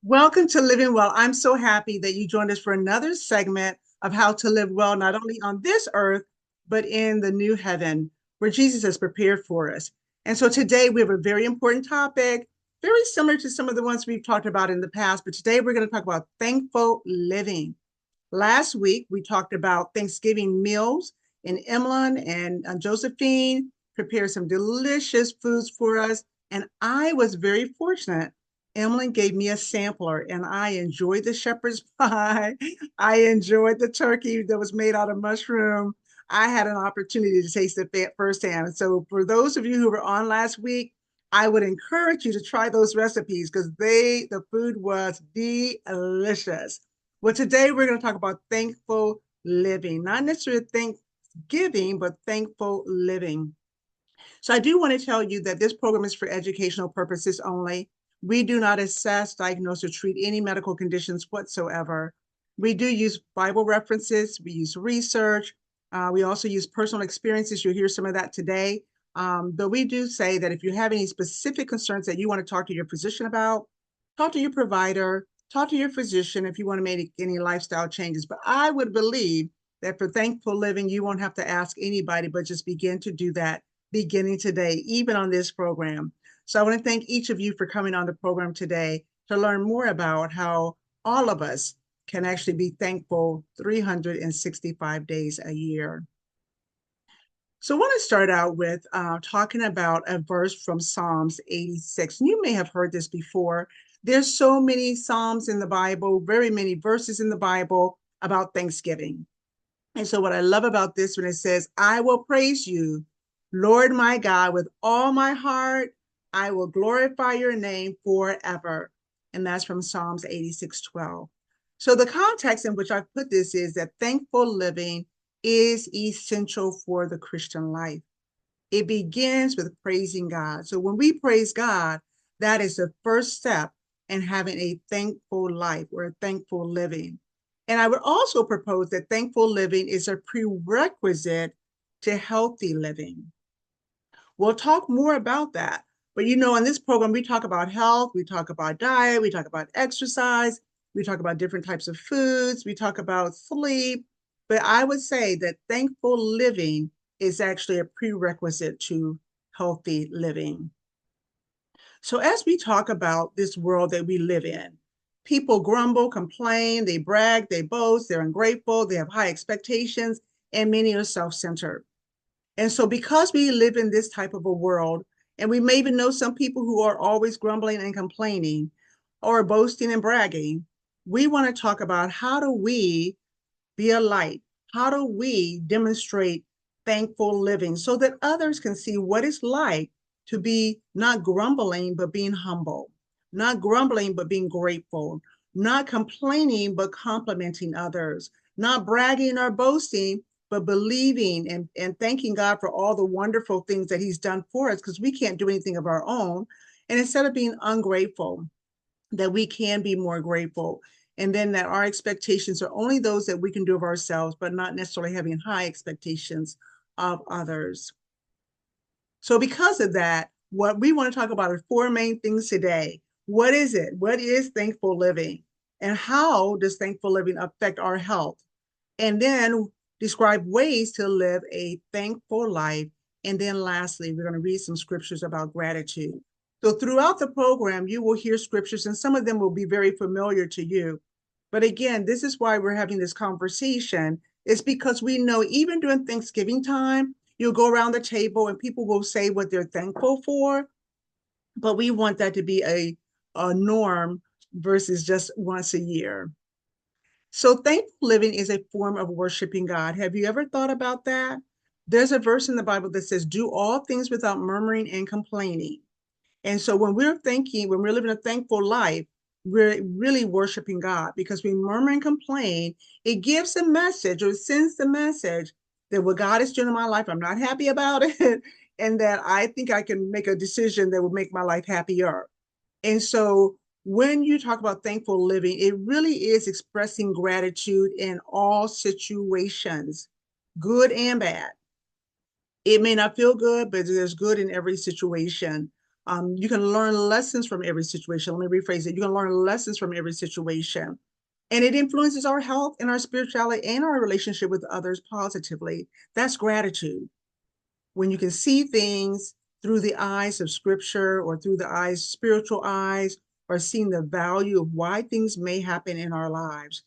Welcome to Living Well. I'm so happy that you joined us for another segment of how to live well, not only on this earth, but in the new heaven where Jesus has prepared for us. And so today we have a very important topic, very similar to some of the ones we've talked about in the past, but today we're going to talk about thankful living. Last week, we talked about Thanksgiving meals, and Emlyn and Josephine prepared some delicious foods for us. And I was very fortunate. Emlyn gave me a sampler, and I enjoyed the shepherd's pie. I enjoyed the turkey that was made out of mushroom. I had an opportunity to taste it firsthand. So, for those of you who were on last week, I would encourage you to try those recipes because the food was delicious. Well, today we're going to talk about thankful living, not necessarily Thanksgiving, but thankful living. So I do want to tell you that this program is for educational purposes only. We do not assess, diagnose, or treat any medical conditions whatsoever. We do use Bible references, we use research, we also use personal experiences. You'll hear some of that today. But we do say that if you have any specific concerns that you want to talk to your physician about, talk to your provider, talk to your physician if you want to make any lifestyle changes. But I would believe that for thankful living, you won't have to ask anybody, but just begin to do that beginning today, even on this program. So I want to thank each of you for coming on the program today to learn more about how all of us can actually be thankful 365 days a year. So I want to start out with talking about a verse from Psalms 86. And you may have heard this before. There's so many Psalms in the Bible, very many verses in the Bible about Thanksgiving. And so what I love about this when it says, I will praise you, Lord my God, with all my heart. I will glorify your name forever. And that's from Psalms 86:12. So the context in which I put this is that thankful living is essential for the Christian life. It begins with praising God. So when we praise God, that is the first step in having a thankful life or a thankful living. And I would also propose that thankful living is a prerequisite to healthy living. We'll talk more about that. But in this program, we talk about health, we talk about diet, we talk about exercise, we talk about different types of foods, we talk about sleep. But I would say that thankful living is actually a prerequisite to healthy living. So, as we talk about this world that we live in, people grumble, complain, they brag, they boast, they're ungrateful, they have high expectations, and many are self centered. And so, because we live in this type of a world, and we may even know some people who are always grumbling and complaining or boasting and bragging, we want to talk about how do we be a light? How do we demonstrate thankful living so that others can see what it's like to be not grumbling, but being humble, not grumbling, but being grateful, not complaining, but complimenting others, not bragging or boasting, but believing and thanking God for all the wonderful things that He's done for us because we can't do anything of our own. And instead of being ungrateful, that we can be more grateful. And then that our expectations are only those that we can do of ourselves, but not necessarily having high expectations of others. So, because of that, what we want to talk about are four main things today. What is it? What is thankful living? And how does thankful living affect our health? And then describe ways to live a thankful life. And then lastly, we're going to read some scriptures about gratitude. So throughout the program, you will hear scriptures, and some of them will be very familiar to you. But again, this is why we're having this conversation. It's because we know even during Thanksgiving time, you'll go around the table and people will say what they're thankful for. But we want that to be a norm versus just once a year. So thankful living is a form of worshiping God. Have you ever thought about that? There's a verse in the Bible that says, do all things without murmuring and complaining. And so when we're living a thankful life, we're really worshiping God because we murmur and complain. It gives a message or sends the message that what God is doing in my life, I'm not happy about it. And that I think I can make a decision that will make my life happier. And so when you talk about thankful living, it really is expressing gratitude in all situations, good and bad. It may not feel good, but there's good in every situation. You can learn lessons from every situation. Let me rephrase it. You can learn lessons from every situation. And it influences our health and our spirituality and our relationship with others positively. That's gratitude. When you can see things through the eyes of scripture or through the eyes, spiritual eyes, or seeing the value of why things may happen in our lives.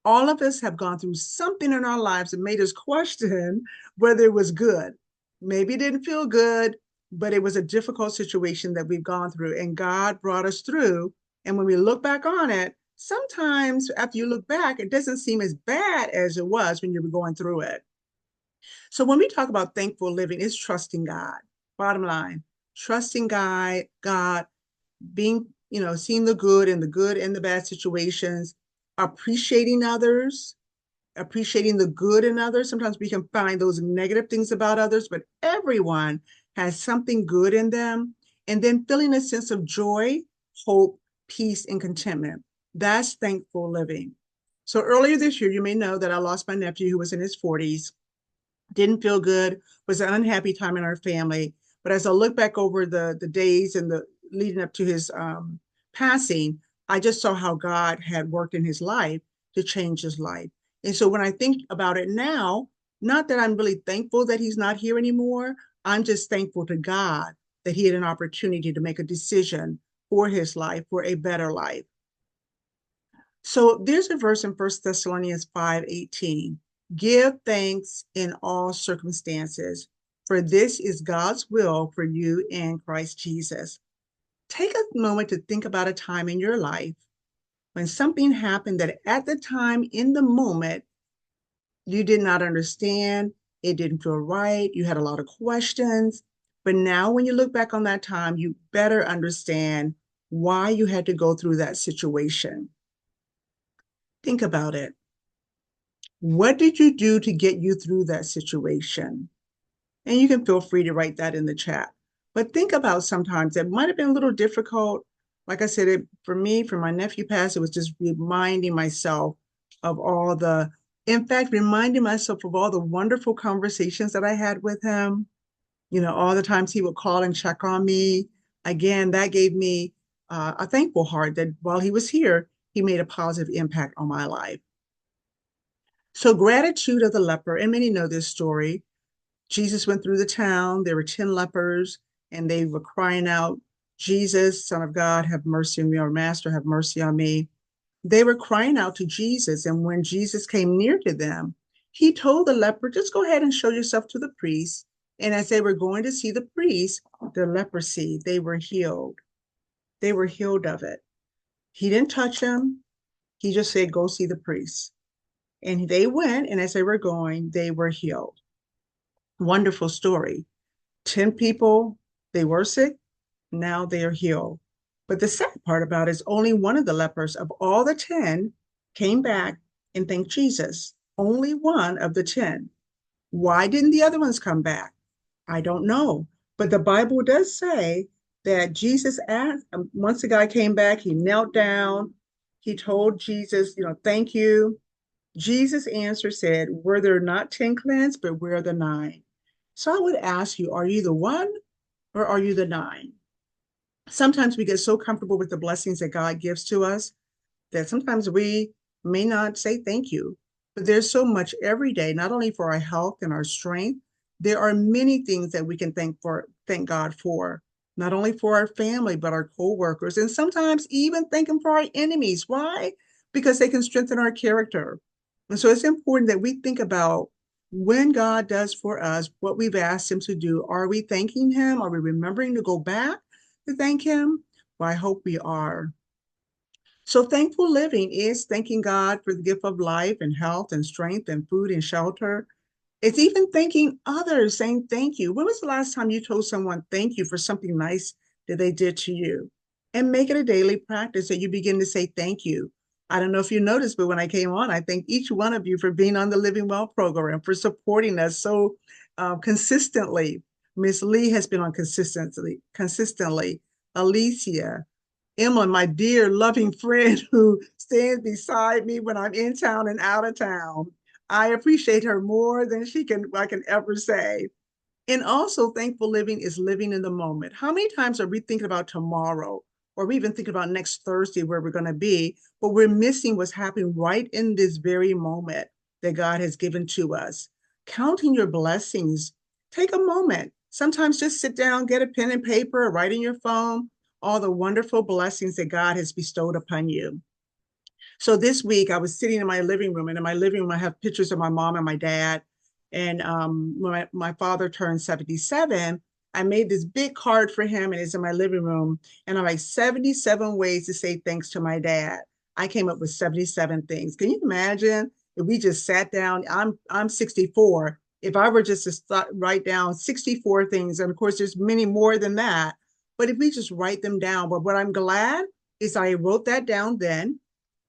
All of us have gone through something in our lives that made us question whether it was good. Maybe it didn't feel good, but it was a difficult situation that we've gone through, and God brought us through. And when we look back on it, sometimes after you look back, it doesn't seem as bad as it was when you were going through it. So when we talk about thankful living, it's trusting God. Bottom line, trusting God, being, seeing the good and the bad situations, appreciating others, appreciating the good in others. Sometimes we can find those negative things about others, but everyone has something good in them. And then feeling a sense of joy, hope, peace, and contentment. That's thankful living. So earlier this year, you may know that I lost my nephew who was in his 40s. Didn't feel good, was an unhappy time in our family. But as I look back over the days and the leading up to his passing, I just saw how God had worked in his life to change his life. And so when I think about it now, not that I'm really thankful that he's not here anymore, I'm just thankful to God that he had an opportunity to make a decision for his life, for a better life. So there's a verse in 1 Thessalonians 5:18. Give thanks in all circumstances, for this is God's will for you in Christ Jesus. Take a moment to think about a time in your life when something happened that at the time, in the moment, you did not understand. It didn't feel right. You had a lot of questions. But now, when you look back on that time, you better understand why you had to go through that situation. Think about it. What did you do to get you through that situation? And you can feel free to write that in the chat. But think about sometimes it might have been a little difficult. Like I said, for me, for my nephew passed, it was just reminding myself of in fact, reminding myself of all the wonderful conversations that I had with him. All the times he would call and check on me. Again, that gave me a thankful heart that while he was here, he made a positive impact on my life. So, gratitude of the leper, and many know this story. Jesus went through the town. There were 10 lepers, and they were crying out, Jesus, Son of God, have mercy on me, or Master, have mercy on me. They were crying out to Jesus. And when Jesus came near to them, he told the leper, just go ahead and show yourself to the priest. And as they were going to see the priest, the leprosy, they were healed. They were healed of it. He didn't touch them. He just said, go see the priest. And they went, and as they were going, they were healed. Wonderful story. 10 people, they were sick, now they are healed. But the sad part about it is only one of the lepers of all the 10 came back and thanked Jesus. Only one of the 10. Why didn't the other ones come back? I don't know. But the Bible does say that Jesus asked, once the guy came back, he knelt down, he told Jesus, thank you. Jesus' answer said, were there not 10 cleansed, but where are the 9? So I would ask you, are you the one or are you the 9? Sometimes we get so comfortable with the blessings that God gives to us that sometimes we may not say thank you. But there's so much every day, not only for our health and our strength, there are many things that we can thank God for, not only for our family, but our co-workers, and sometimes even thank Him for our enemies. Why? Because they can strengthen our character. And so it's important that we think about when God does for us what we've asked Him to do. Are we thanking Him? Are we remembering to go back to thank Him? Well, I hope we are. So thankful living is thanking God for the gift of life and health and strength and food and shelter. It's even thanking others, saying thank you. When was the last time you told someone thank you for something nice that they did to you? And make it a daily practice that you begin to say thank you. I don't know if you noticed, but when I came on, I thank each one of you for being on the Living Well program, for supporting us so consistently. Miss Lee has been on consistently. Alicia, Emma, my dear loving friend who stands beside me when I'm in town and out of town. I appreciate her more than I can ever say. And also, thankful living is living in the moment. How many times are we thinking about tomorrow, or we even thinking about next Thursday where we're going to be, but we're missing what's happening right in this very moment that God has given to us? Counting your blessings, take a moment. Sometimes just sit down, get a pen and paper, or write in your phone all the wonderful blessings that God has bestowed upon you. So this week I was sitting in my living room, and in my living room I have pictures of my mom and my dad. And when my father turned 77, I made this big card for him, and it's in my living room. And I'm like 77 ways to say thanks to my dad. I came up with 77 things. Can you imagine if we just sat down? I'm 64. If I were just to write down 64 things, and of course there's many more than that, but if we just write them down. But what I'm glad is I wrote that down then,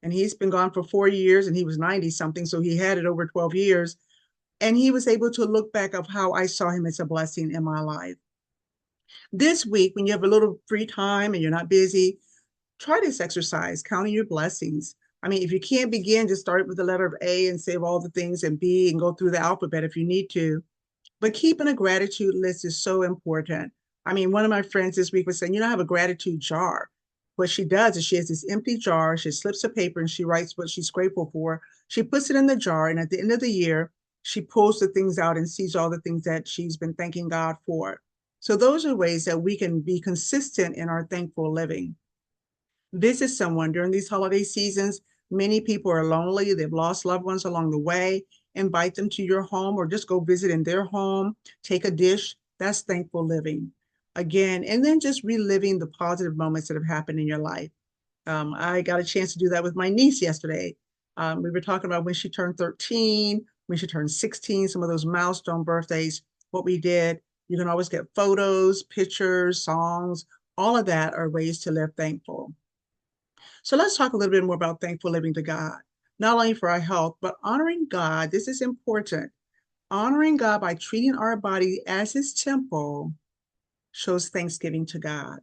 and he's been gone for 4 years, and he was 90 something. So he had it over 12 years. And he was able to look back of how I saw him as a blessing in my life. This week, when you have a little free time and you're not busy, try this exercise, counting your blessings. I mean, if you can't begin, just start with the letter of A and save all the things, and B, and go through the alphabet if you need to. But keeping a gratitude list is so important. I mean, one of my friends this week was saying, I have a gratitude jar. What she does is she has this empty jar, she slips of paper and she writes what she's grateful for. She puts it in the jar, and at the end of the year, she pulls the things out and sees all the things that she's been thanking God for. So those are ways that we can be consistent in our thankful living. Visit someone during these holiday seasons. Many people are lonely, they've lost loved ones along the way. Invite them to your home, or just go visit in their home, take a dish. That's thankful living. Again, and then just reliving the positive moments that have happened in your life. I got a chance to do that with my niece yesterday. We were talking about when she turned 13, when she turned 16, some of those milestone birthdays, what we did. You can always get photos, pictures, songs. All of that are ways to live thankful. So let's talk a little bit more about thankful living to God, not only for our health, but honoring God. This is important. Honoring God by treating our body as his temple shows thanksgiving to God.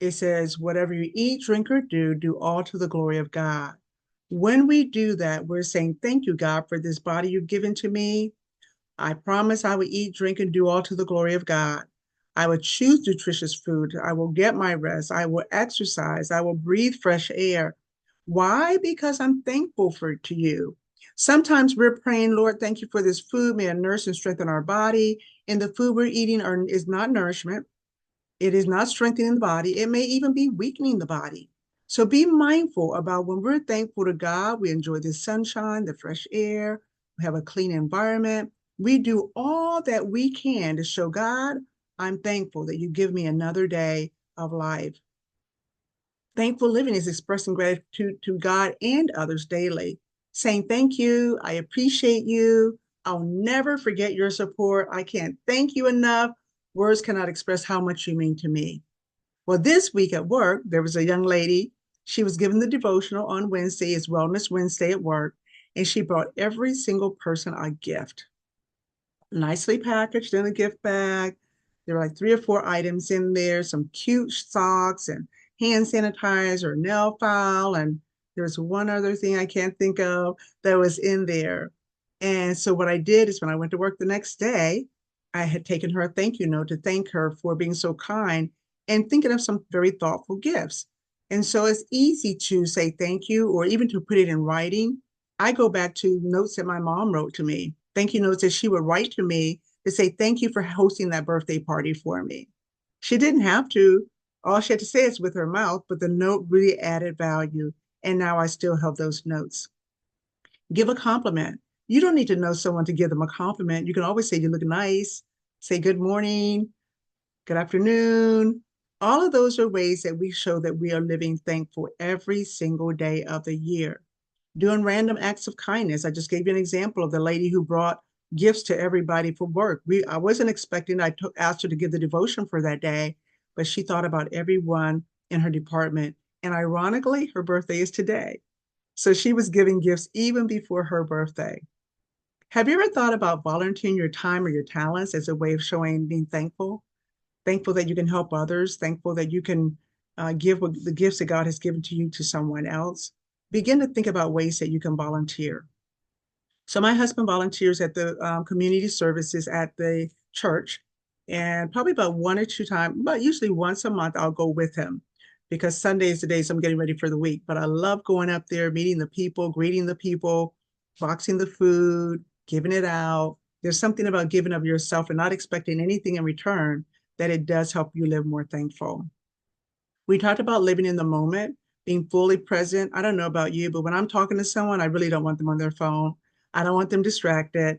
It says, whatever you eat, drink, or do, do all to the glory of God. When we do that, we're saying, thank you, God, for this body you've given to me. I promise I will eat, drink, and do all to the glory of God. I will choose nutritious food. I will get my rest. I will exercise. I will breathe fresh air. Why? Because I'm thankful to you. Sometimes we're praying, Lord, thank you for this food. May it nourish and strengthen our body. And the food we're eating is not nourishment. It is not strengthening the body. It may even be weakening the body. So be mindful about when we're thankful to God, we enjoy the sunshine, the fresh air, we have a clean environment. We do all that we can to show God, I'm thankful that you give me another day of life. Thankful living is expressing gratitude to God and others daily, saying, thank you, I appreciate you, I'll never forget your support, I can't thank you enough. Words cannot express how much you mean to me. Well, this week at work, there was a young lady. She was given the devotional on Wednesday, it's Wellness Wednesday at work, and she brought every single person a gift, nicely packaged in a gift bag. There were like 3 or 4 items in there, some cute socks and hand sanitizer, nail file, and there was one other thing I can't think of that was in there. And so what I did is when I went to work the next day, I had taken her a thank you note to thank her for being so kind and thinking of some very thoughtful gifts. And so it's easy to say thank you or even to put it in writing. I go back to notes that my mom wrote to me, thank you notes that she would write to me to say thank you for hosting that birthday party for me. She didn't have to. All she had to say is with her mouth, but the note really added value. And now I still have those notes. Give a compliment. You don't need to know someone to give them a compliment. You can always say you look nice, say good morning, good afternoon. All of those are ways that we show that we are living thankful every single day of the year. Doing random acts of kindness. I just gave you an example of the lady who brought gifts to everybody for work. I wasn't expecting, asked her to give the devotion for that day, but she thought about everyone in her department. And ironically, her birthday is today. So she was giving gifts even before her birthday. Have you ever thought about volunteering your time or your talents as a way of showing being thankful? Thankful that you can help others, thankful that you can give the gifts that God has given to you to someone else. Begin to think about ways that you can volunteer. So my husband volunteers at the community services at the church, and probably about one or two times, but usually once a month, I'll go with him because Sunday is the days I'm getting ready for the week. But I love going up there, meeting the people, greeting the people, boxing the food, giving it out. There's something about giving of yourself and not expecting anything in return that it does help you live more thankful. We talked about living in the moment, being fully present. I don't know about you, but when I'm talking to someone, I really don't want them on their phone. I don't want them distracted.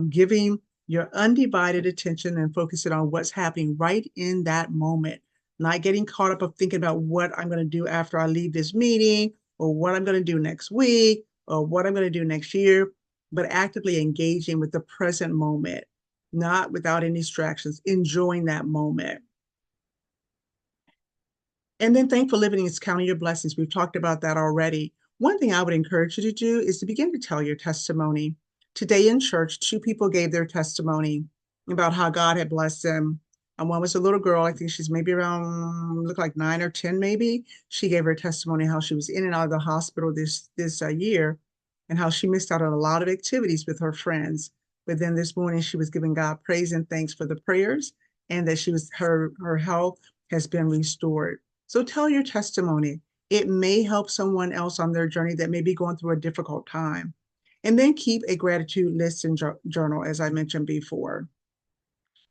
Giving your undivided attention and focusing on what's happening right in that moment, not getting caught up of thinking about what I'm going to do after I leave this meeting or what I'm going to do next week or what I'm going to do next year, but actively engaging with the present moment, not without any distractions, enjoying that moment. And then thankful living is counting your blessings. We've talked about that already. One thing I would encourage you to do is to begin to tell your testimony. Today in church, two people gave their testimony about how God had blessed them. And one was a little girl, I think she's maybe around, look like 9 or 10 maybe. She gave her testimony how she was in and out of the hospital this year and how she missed out on a lot of activities with her friends. But then this morning she was giving God praise and thanks for the prayers and that her health has been restored. So tell your testimony. It may help someone else on their journey that may be going through a difficult time. And then keep a gratitude list and journal, as I mentioned before.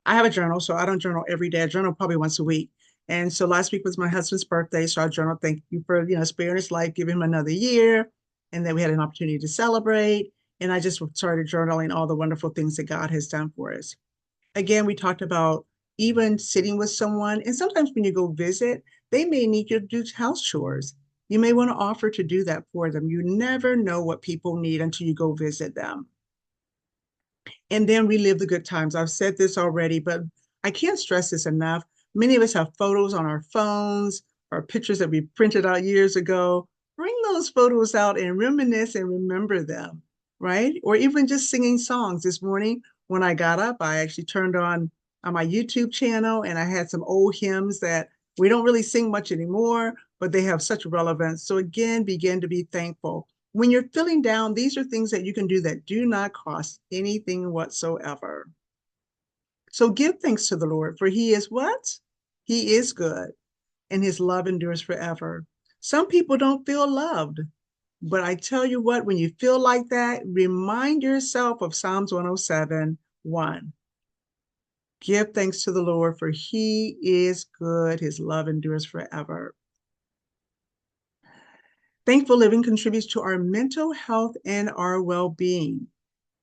I have a journal, so I don't journal every day. I journal probably once a week. And so last week was my husband's birthday, so I journal, thank you for sparing his life, giving him another year, and then we had an opportunity to celebrate. And I just started journaling all the wonderful things that God has done for us. Again, we talked about even sitting with someone, and sometimes when you go visit, they may need you to do house chores. You may want to offer to do that for them. You never know what people need until you go visit them. And then relive the good times. I've said this already, but I can't stress this enough. Many of us have photos on our phones or pictures that we printed out years ago. Bring those photos out and reminisce and remember them, right? Or even just singing songs. This morning, when I got up, I actually turned on my YouTube channel and I had some old hymns that we don't really sing much anymore, but they have such relevance. So again, begin to be thankful. When you're feeling down, these are things that you can do that do not cost anything whatsoever. So give thanks to the Lord, for he is what? He is good, and his love endures forever. Some people don't feel loved, but I tell you what, when you feel like that, remind yourself of Psalms 107:1. Give thanks to the Lord, for he is good. His love endures forever. Thankful living contributes to our mental health and our well being.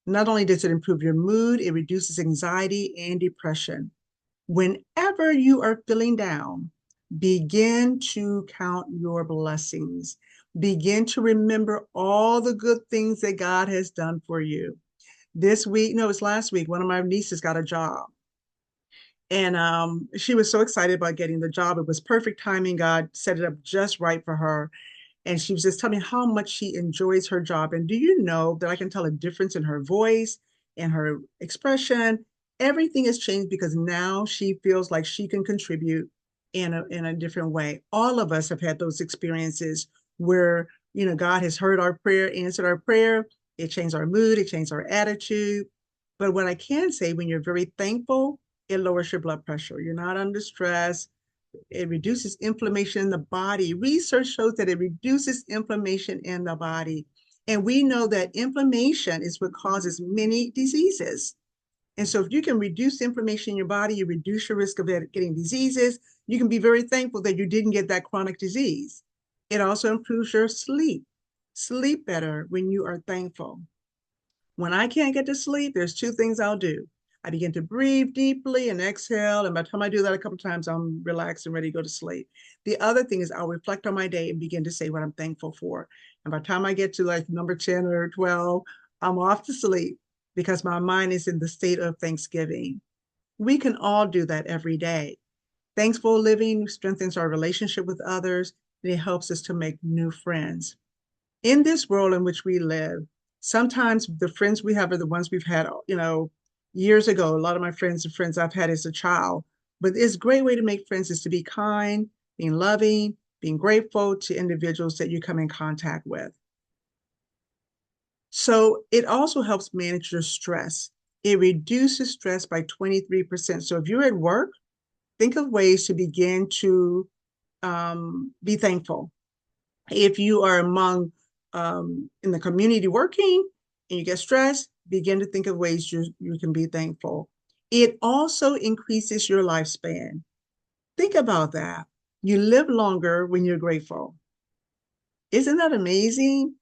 Not only does it improve your mood, it reduces anxiety and depression. Whenever you are feeling down, begin to count your blessings. Begin to remember all the good things that God has done for you. This week, no, it was last week, one of my nieces got a job. And she was so excited about getting the job. It was perfect timing. God set it up just right for her. And she was just telling me how much she enjoys her job. And do you know that I can tell a difference in her voice and her expression? Everything has changed because now she feels like she can contribute in a different way. All of us have had those experiences where, God has heard our prayer, answered our prayer. It changed our mood, it changed our attitude. But what I can say, when you're very thankful, it lowers your blood pressure. You're not under stress. It reduces inflammation in the body. Research shows that it reduces inflammation in the body. And we know that inflammation is what causes many diseases. And so if you can reduce inflammation in your body, you reduce your risk of getting diseases. You can be very thankful that you didn't get that chronic disease. It also improves your sleep. Sleep better when you are thankful. When I can't get to sleep, there's two things I'll do. I begin to breathe deeply and exhale. And by the time I do that a couple of times, I'm relaxed and ready to go to sleep. The other thing is I'll reflect on my day and begin to say what I'm thankful for. And by the time I get to like number 10 or 12, I'm off to sleep because my mind is in the state of thanksgiving. We can all do that every day. Thankful living strengthens our relationship with others, and it helps us to make new friends. In this world in which we live, sometimes the friends we have are the ones we've had, years ago. A lot of my friends are friends I've had as a child. But it's a great way to make friends is to be kind, being loving, being grateful to individuals that you come in contact with. So it also helps manage your stress. It reduces stress by 23%. So if you're at work, think of ways to begin to be thankful. If you are among in the community working and you get stressed, begin to think of ways you can be thankful. It also increases your lifespan. Think about that. You live longer when you're grateful. Isn't that amazing?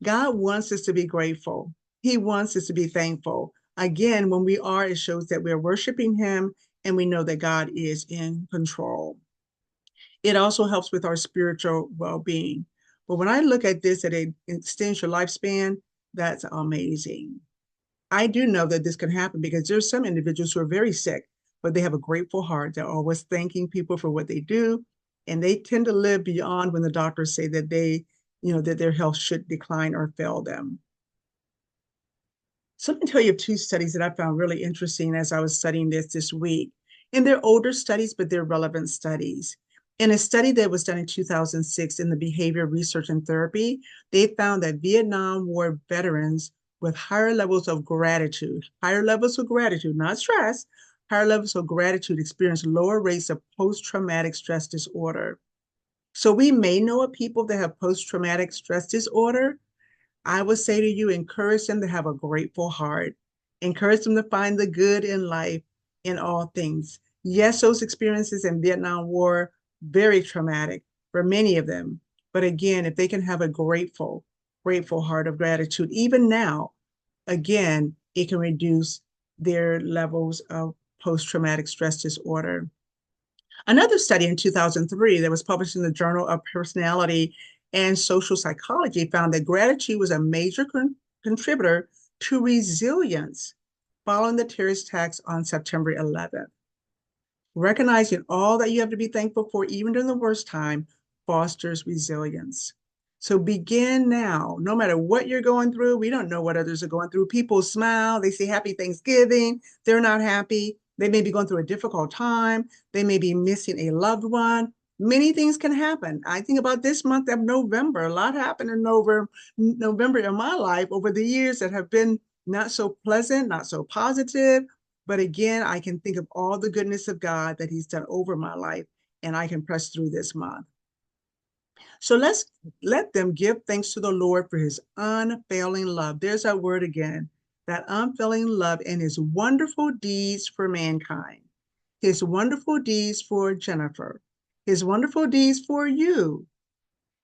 God wants us to be grateful. He wants us to be thankful. Again, when we are, it shows that we're worshiping Him and we know that God is in control. It also helps with our spiritual well being. But when I look at this, that it extends your lifespan, that's amazing. I do know that this can happen because there's some individuals who are very sick, but they have a grateful heart. They're always thanking people for what they do. And they tend to live beyond when the doctors say that that their health should decline or fail them. So let me tell you of two studies that I found really interesting as I was studying this week. And they're older studies, but they're relevant studies. In a study that was done in 2006 in the Behavior Research and Therapy, they found that Vietnam War veterans with higher levels of gratitude, not stress, higher levels of gratitude experienced lower rates of post-traumatic stress disorder. So we may know of people that have post-traumatic stress disorder. I would say to you, encourage them to have a grateful heart. Encourage them to find the good in life in all things. Yes, those experiences in Vietnam War, very traumatic for many of them. But again, if they can have a grateful heart of gratitude, even now, again, it can reduce their levels of post-traumatic stress disorder. Another study in 2003 that was published in the Journal of Personality and Social Psychology found that gratitude was a major contributor to resilience following the terrorist attacks on September 11th. Recognizing all that you have to be thankful for, even during the worst time, fosters resilience. So begin now, no matter what you're going through. We don't know what others are going through. People smile, they say happy Thanksgiving. They're not happy. They may be going through a difficult time. They may be missing a loved one. Many things can happen. I think about this month of November. A lot happened in November in my life over the years that have been not so pleasant, not so positive. But again, I can think of all the goodness of God that He's done over my life, and I can press through this month. So let them give thanks to the Lord for His unfailing love. There's our word again, that unfailing love and His wonderful deeds for mankind, His wonderful deeds for Jennifer, His wonderful deeds for you.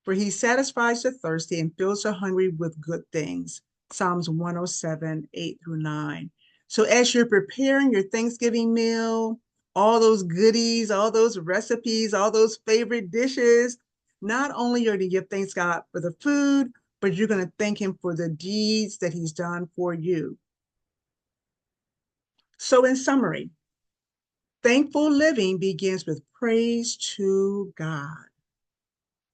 For He satisfies the thirsty and fills the hungry with good things. Psalms 107, 8 through 9. So as you're preparing your Thanksgiving meal, all those goodies, all those recipes, all those favorite dishes, not only are you to give thanks God for the food, but you're going to thank Him for the deeds that He's done for you. So in summary, thankful living begins with praise to God.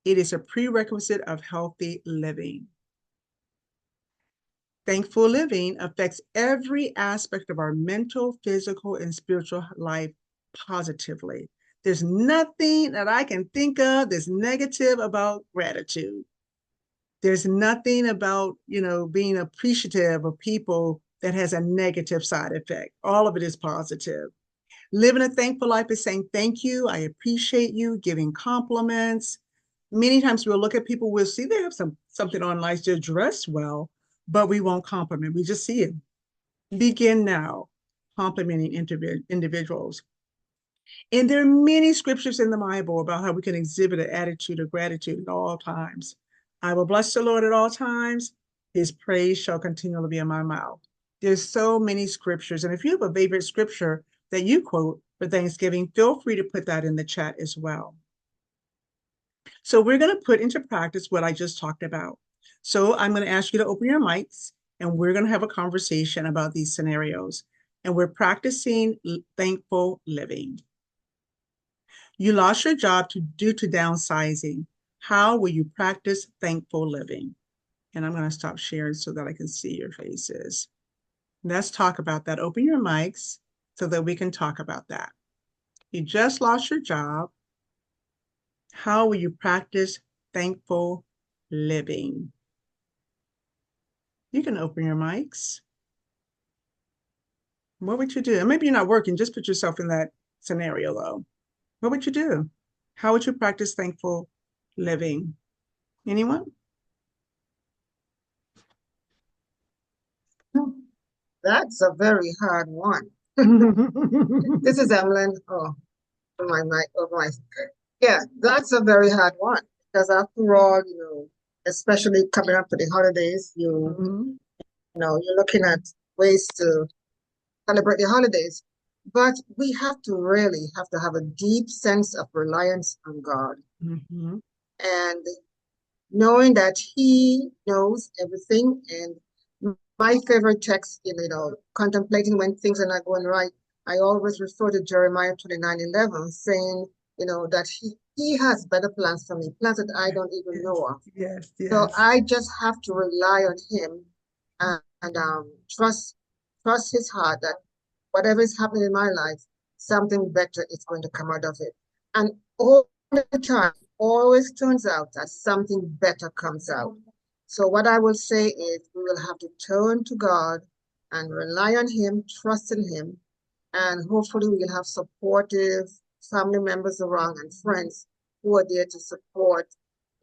It is a prerequisite of healthy living. Thankful living affects every aspect of our mental, physical, and spiritual life positively. There's nothing that I can think of that's negative about gratitude. There's nothing about, being appreciative of people that has a negative side effect. All of it is positive. Living a thankful life is saying thank you, I appreciate you, giving compliments. Many times we'll look at people, we'll see they have something on nice, they're dressed well, but we won't compliment. We just see it. Begin now complimenting individuals. And there are many scriptures in the Bible about how we can exhibit an attitude of gratitude at all times. I will bless the Lord at all times. His praise shall continually be in my mouth. There's so many scriptures. And if you have a favorite scripture that you quote for Thanksgiving, feel free to put that in the chat as well. So we're going to put into practice what I just talked about. So I'm going to ask you to open your mics and we're going to have a conversation about these scenarios. And we're practicing thankful living. You lost your job due to downsizing. How will you practice thankful living? And I'm going to stop sharing so that I can see your faces. Let's talk about that. Open your mics so that we can talk about that. You just lost your job. How will you practice thankful living? You can open your mics. What would you do? And maybe you're not working, just put yourself in that scenario though. What would you do? How would you practice thankful living? Anyone? That's a very hard one. This is Emlyn. Oh, my mic. Oh, my. Yeah, that's a very hard one because after all, especially coming up to the holidays, Mhm. you're looking at ways to celebrate the holidays. But we have to really have to have a deep sense of reliance on God Mhm. and knowing that He knows everything. And my favorite text, contemplating when things are not going right, I always refer to Jeremiah 29:11, saying, that he has better plans for me, plans that I don't even Yes, know of. yes, So yes. I just have to rely on him and trust his heart that whatever is happening in my life, something better is going to come out of it. And all the time, always turns out that something better comes out. So what I will say is we will have to turn to God and rely on him, trust in him, and hopefully we'll have supportive family members around and friends who are there to support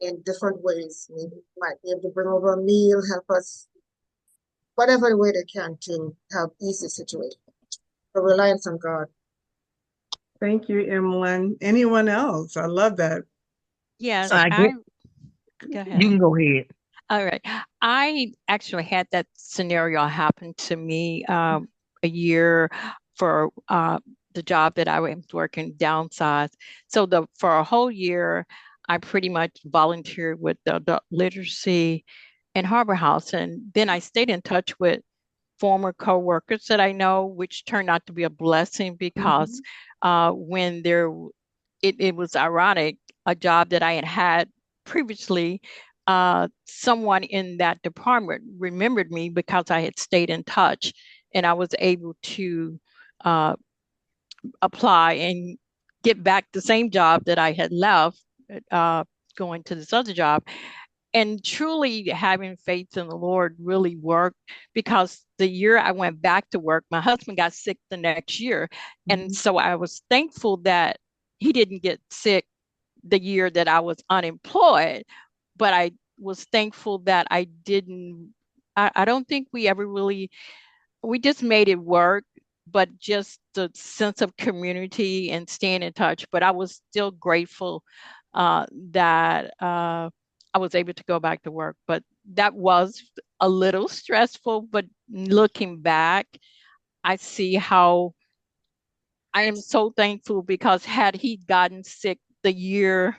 in different ways. Maybe might be able to bring over a meal, help us, whatever way they can to help ease the situation. The reliance on God. Thank you, Emlyn. Anyone else? I love that. Yes, So, I I get go you ahead. can go ahead. All right. I actually had that scenario happen to me a year for the job that I was working downsized. So the for a whole year, I pretty much volunteered with the adult literacy in Harbor House, and then I stayed in touch with former coworkers that I know, which turned out to be a blessing because mhm. when it was ironic, a job that I had had previously, someone in that department remembered me because I had stayed in touch and I was able to uh, apply and get back the same job that I had left, uh, going to this other job. And truly having faith in the Lord really worked because the year I went back to work, my husband got sick the next year. And Mhm. so I was thankful that he didn't get sick the year that I was unemployed, but I was thankful that I didn't. I don't think we ever really, we just made it work, but just the sense of community and staying in touch. But I was still grateful that I was able to go back to work. But that was a little stressful. But looking back, I see how I am so thankful because had he gotten sick the year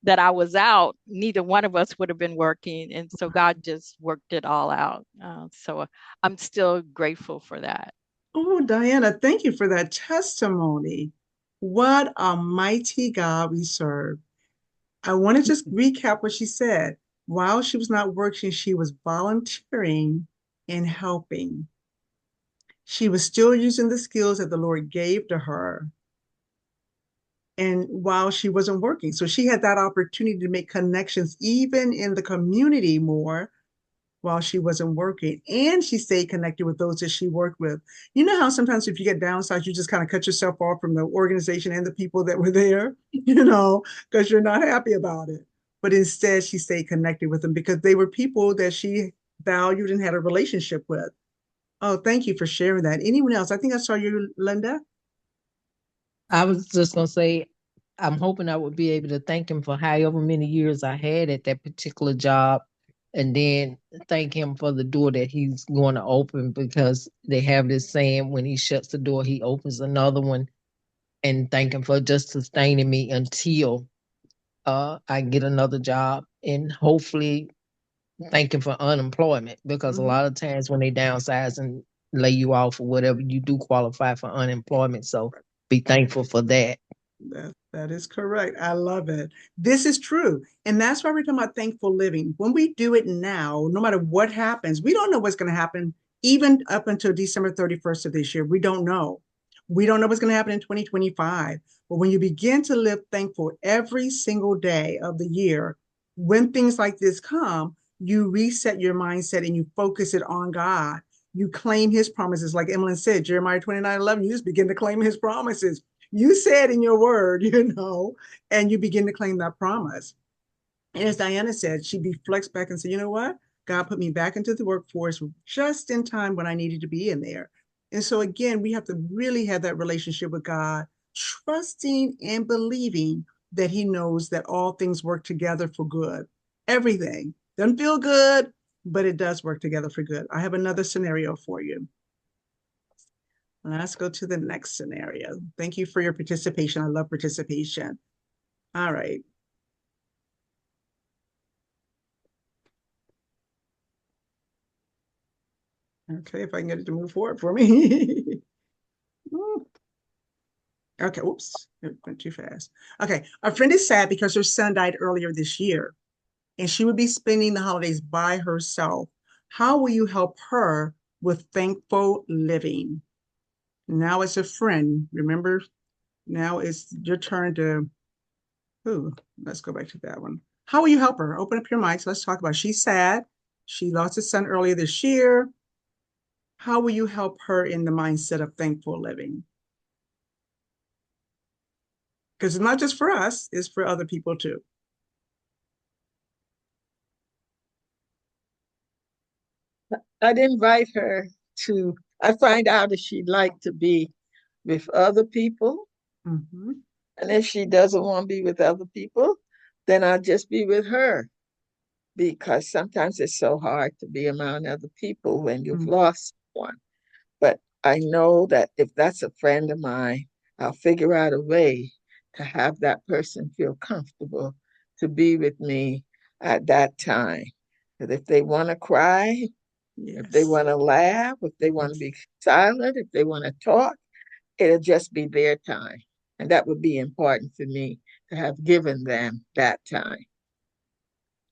that I was out, neither one of us would have been working. And so God just worked it all out. So I'm still grateful for that. Oh, Diana, thank you for that testimony. What a mighty God we serve. I want to just recap what she said. While she was not working, she was volunteering and helping. She was still using the skills that the Lord gave to her, and while she wasn't working. So she had that opportunity to make connections even in the community more while she wasn't working. And she stayed connected with those that she worked with. You know how sometimes if you get downsized, you just kind of cut yourself off from the organization and the people that were there, because you're not happy about it. But instead, she stayed connected with them because they were people that she valued and had a relationship with. Oh, thank you for sharing that. Anyone else? I think I saw you, Linda. I was just gonna say, I'm hoping I would be able to thank him for however many years I had at that particular job, and then thank him for the door that he's going to open because they have this saying: when he shuts the door, he opens another one. And thank him for just sustaining me until I get another job, and hopefully thanking for unemployment because a Mhm. lot of times when they downsize and lay you off or whatever, you do qualify for unemployment. So be thankful for that. That is correct. I love it. This is true. And that's why we're talking about thankful living. When we do it now, no matter what happens, we don't know what's going to happen even up until December 31st of this year. We don't know. We don't know what's going to happen in 2025. But when you begin to live thankful every single day of the year, when things like this come, you reset your mindset and you focus it on God. You claim his promises. Like Emily said, Jeremiah 29:11, you just begin to claim his promises. You said in your word, and you begin to claim that promise. And as Diana said, she reflects back and said, you know what? God put me back into the workforce just in time when I needed to be in there. And so, again, we have to really have that relationship with God, trusting and believing that he knows that all things work together for good. Everything doesn't feel good, but it does work together for good. I have another scenario for you. Let's go to the next scenario. Thank you for your participation. I love participation. All right. Okay, if I can get it to move forward for me. Okay, whoops, it went too fast. Okay, a friend is sad because her son died earlier this year, and she would be spending the holidays by herself. How will you help her with thankful living? Now it's a friend. Remember, now it's your turn to, ooh, let's go back to that one. How will you help her? Open up your mics. Let's talk about it. She's sad. She lost her son earlier this year. How will you help her in the mindset of thankful living? Because it's not just for us, it's for other people too. I'd invite her to, I find out if she'd like to be with other people. Mm-hmm. And if she doesn't want to be with other people, then I'll just be with her. Because sometimes it's so hard to be around other people when you've lost one. But I know that if that's a friend of mine, I'll figure out a way to have that person feel comfortable to be with me at that time. That if they want to cry, if they Yes. want to laugh, if they want to be silent, if they want to talk, it'll just be their time. And that would be important for me to have given them that time.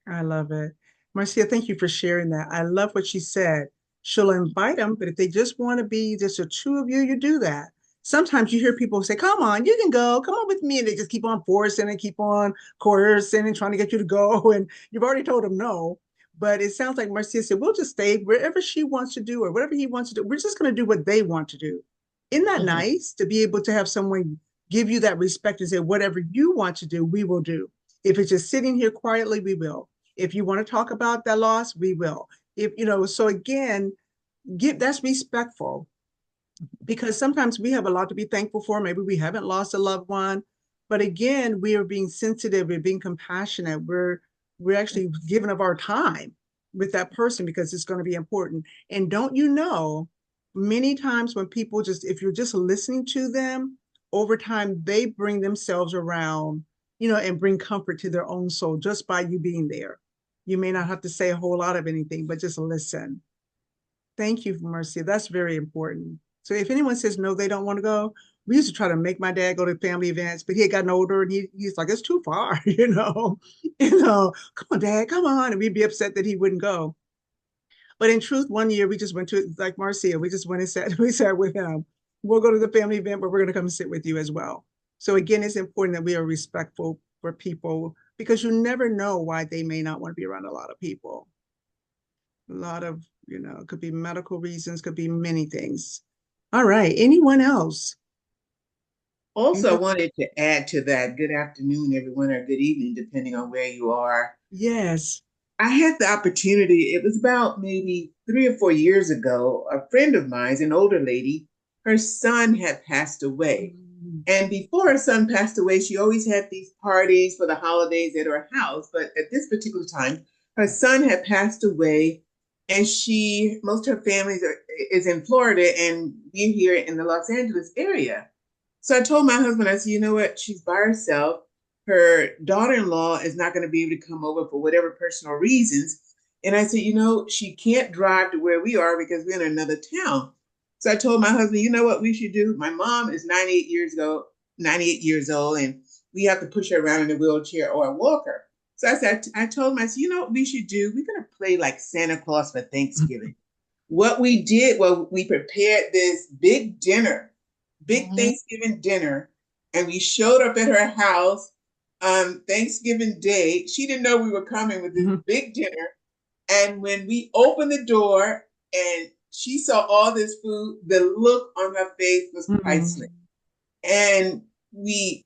I love it. Marcia, thank you for sharing that. I love what she said. She'll invite them, but if they just want to be just the two of you, you do that. Sometimes you hear people say, come on, you can go, come on with me. And they just keep on forcing and keep on coercing and trying to get you to go. And you've already told them no. But it sounds like Marcia said, we'll just stay wherever she wants to do or whatever he wants to do. We're just going to do what they want to do. Isn't that Mhm. nice to be able to have someone give you that respect and say, whatever you want to do, we will do. If it's just sitting here quietly, we will. If you want to talk about that loss, we will. If so again, that's respectful because sometimes we have a lot to be thankful for. Maybe we haven't lost a loved one, but again, we are being sensitive, we're being compassionate, we're actually giving of our time with that person because it's going to be important. And don't you know, many times when people just, if you're just listening to them, over time they bring themselves around, and bring comfort to their own soul just by you being there. You may not have to say a whole lot of anything, but just listen. Thank you, Mercy. That's very important. So if anyone says no, they don't want to go, we used to try to make my dad go to family events, but he had gotten older and he's like, it's too far, come on, Dad, come on. And we'd be upset that he wouldn't go. But in truth, one year we just went to, like Marcia, we just went and we sat with him. We'll go to the family event, but we're going to come sit with you as well. So again, it's important that we are respectful for people because you never know why they may not want to be around a lot of people. A lot of, it could be medical reasons, could be many things. All right. Anyone else? Also, I wanted to add to that. Good afternoon, everyone, or good evening, depending on where you are. Yes. I had the opportunity, it was about maybe 3 or 4 years ago, a friend of mine, an older lady, her son had passed away. And before her son passed away, she always had these parties for the holidays at her house. But at this particular time, her son had passed away, and most of her family is in Florida, and we're here in the Los Angeles area. So I told my husband, I said, you know what? She's by herself. Her daughter-in-law is not going to be able to come over for whatever personal reasons. And I said, she can't drive to where we are because we're in another town. So I told my husband, you know what we should do? My mom is 98 years old, and we have to push her around in a wheelchair or a walker. So I told him, I said, you know what we should do? We're going to play like Santa Claus for Thanksgiving. What we did was we prepared this big Thanksgiving dinner, and we showed up at her house on Thanksgiving Day. She didn't know we were coming with this big dinner. And when we opened the door and she saw all this food, the look on her face was priceless. And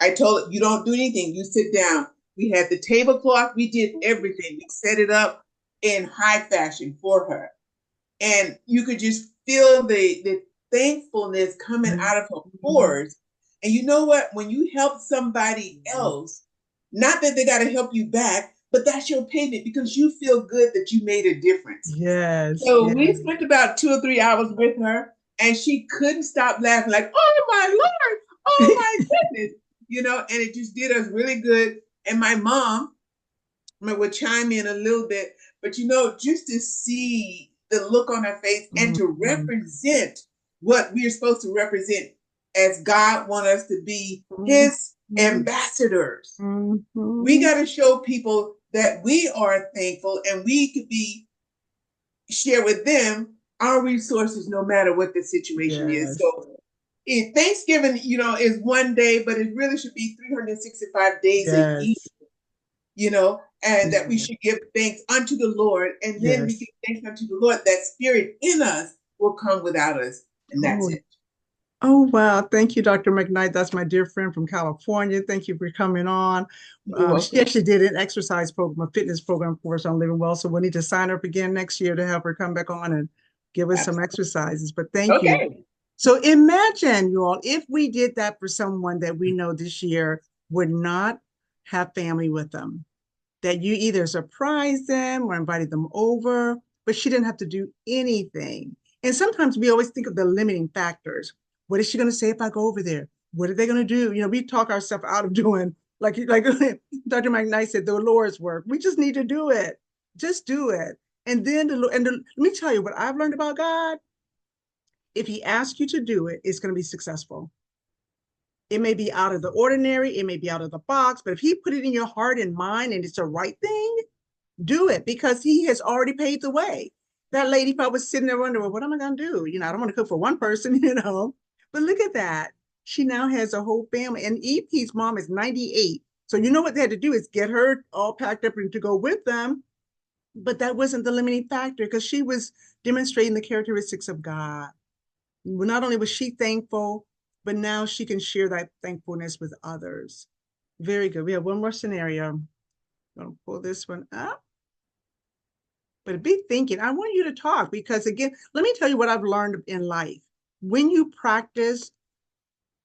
I told her, you don't do anything, you sit down. We had the tablecloth, we did everything. We set it up in high fashion for her. And you could just feel the thankfulness coming out of her pores. And you know what? When you help somebody else, not that they got to help you back, but that's your payment because you feel good that you made a difference. Yes. So we spent about 2 or 3 hours with her, and she couldn't stop laughing, like, oh my Lord, oh my goodness, and it just did us really good. And my mom would chime in a little bit, but just to see the look on her face and to represent what we're supposed to represent as God wants us to be his ambassadors. We got to show people that we are thankful and we could share with them our resources no matter what the situation is. So Thanksgiving, is one day, but it really should be 365 days a year, and that we should give thanks unto the Lord. And then we give thanks unto the Lord. That spirit in us will come without us. And that's it. Oh, wow. Thank you, Dr. McKnight. That's my dear friend from California. Thank you for coming on. She actually did an exercise program, a fitness program for us on Living Well. So we'll need to sign her up again next year to help her come back on and give us some exercises. But thank you. So imagine, you all, if we did that for someone that we know this year would not have family with them, that you either surprised them or invited them over, but she didn't have to do anything. And sometimes we always think of the limiting factors. What is she going to say if I go over there? What are they going to do? We talk ourselves out of doing, like Dr. McKnight said, the Lord's work. We just need to do it. Just do it. And then, let me tell you what I've learned about God. If he asks you to do it, it's going to be successful. It may be out of the ordinary, it may be out of the box, but if he put it in your heart and mind and it's the right thing, do it because he has already paved the way. That lady probably was sitting there wondering, well, what am I going to do? I don't want to cook for one person, but look at that. She now has a whole family, and EP's mom is 98. So what they had to do is get her all packed up and to go with them. But that wasn't the limiting factor because she was demonstrating the characteristics of God. Not only was she thankful, but now she can share that thankfulness with others. Very good. We have one more scenario. I'm going to pull this one up. But be thinking, I want you to talk because, again, let me tell you what I've learned in life. When you practice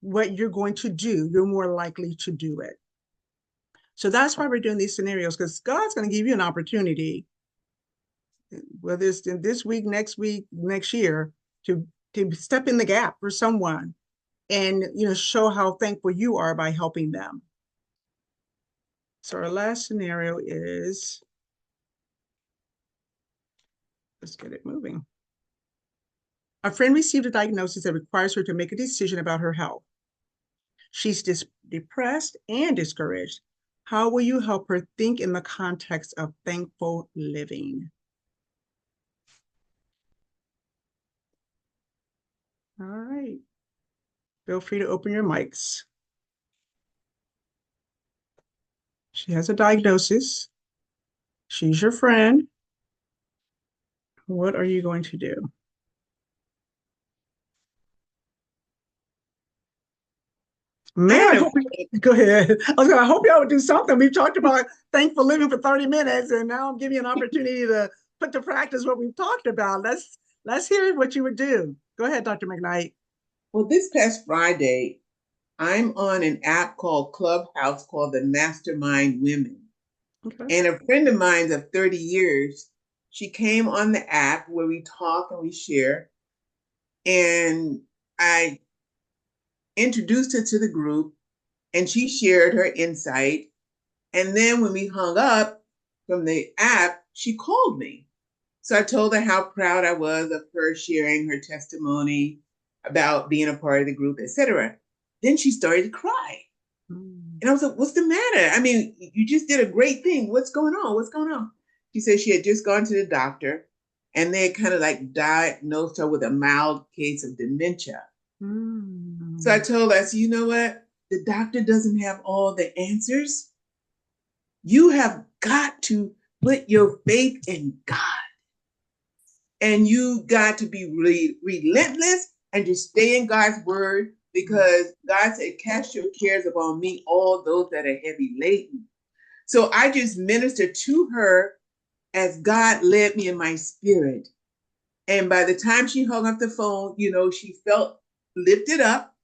what you're going to do, you're more likely to do it. So that's why we're doing these scenarios, because God's going to give you an opportunity, whether it's in this week, next year, to step in the gap for someone and show how thankful you are by helping them. So our last scenario is, let's get it moving. A friend received a diagnosis that requires her to make a decision about her health. She's depressed and discouraged. How will you help her think in the context of thankful living? All right. Feel free to open your mics. She has a diagnosis. She's your friend. What are you going to do? Man, go ahead. I hope y'all would do something. We've talked about thankful living for 30 minutes, and now I'm giving you an opportunity to put to practice what we've talked about. Let's hear what you would do. Go ahead, Dr. McKnight. Well, this past Friday, I'm on an app called Clubhouse called the Mastermind Women. Okay. And a friend of mine of 30 years, she came on the app where we talk and we share. And I introduced her to the group and she shared her insight. And then when we hung up from the app, she called me. So I told her how proud I was of her sharing her testimony about being a part of the group, etc. Then she started to cry. And I was like, what's the matter? I mean, you just did a great thing. What's going on? What's going on? She said she had just gone to the doctor and they kind of like diagnosed her with a mild case of dementia. So I told her, I said, you know what? The doctor doesn't have all the answers. You have got to put your faith in God. And you got to be relentless and just stay in God's word, because God said, cast your cares upon me, all those that are heavy laden. So I just ministered to her as God led me in my spirit. And by the time she hung up the phone, she felt lifted up.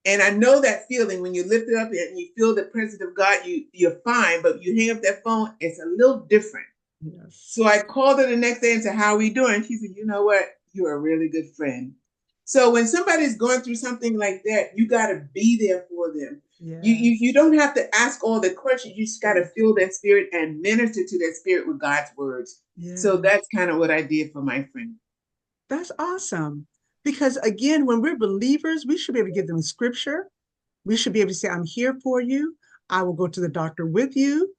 And I know that feeling when you lift it up and you feel the presence of God, you're fine. But you hang up that phone, it's a little different. Yes. So I called her the next day and said, how are we doing? She said, you know what? You're a really good friend. So when somebody's going through something like that, you got to be there for them. Yes. You don't have to ask all the questions. You just got to feel that spirit and minister to that spirit with God's words. Yes. So that's kind of what I did for my friend. That's awesome. Because again, when we're believers, we should be able to give them scripture. We should be able to say, I'm here for you. I will go to the doctor with you.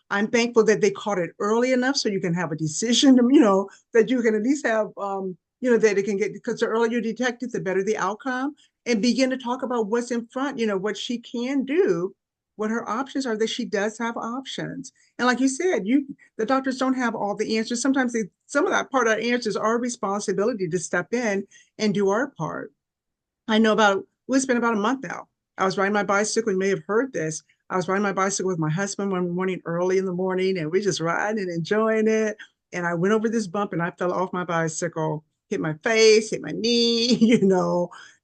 I'm thankful that they caught it early enough so you can have a decision, that you can at least have, that it can get, because the earlier you detect it, the better the outcome, and begin to talk about what's in front, what she can do, what her options are, that she does have options. And like you said, the doctors don't have all the answers. Sometimes some of that part of the answers are our responsibility to step in and do our part. I know it's been about a month now. I was riding my bicycle. You may have heard this. I was riding my bicycle with my husband one morning, early in the morning, and we just riding and enjoying it. And I went over this bump and I fell off my bicycle, hit my face, hit my knee,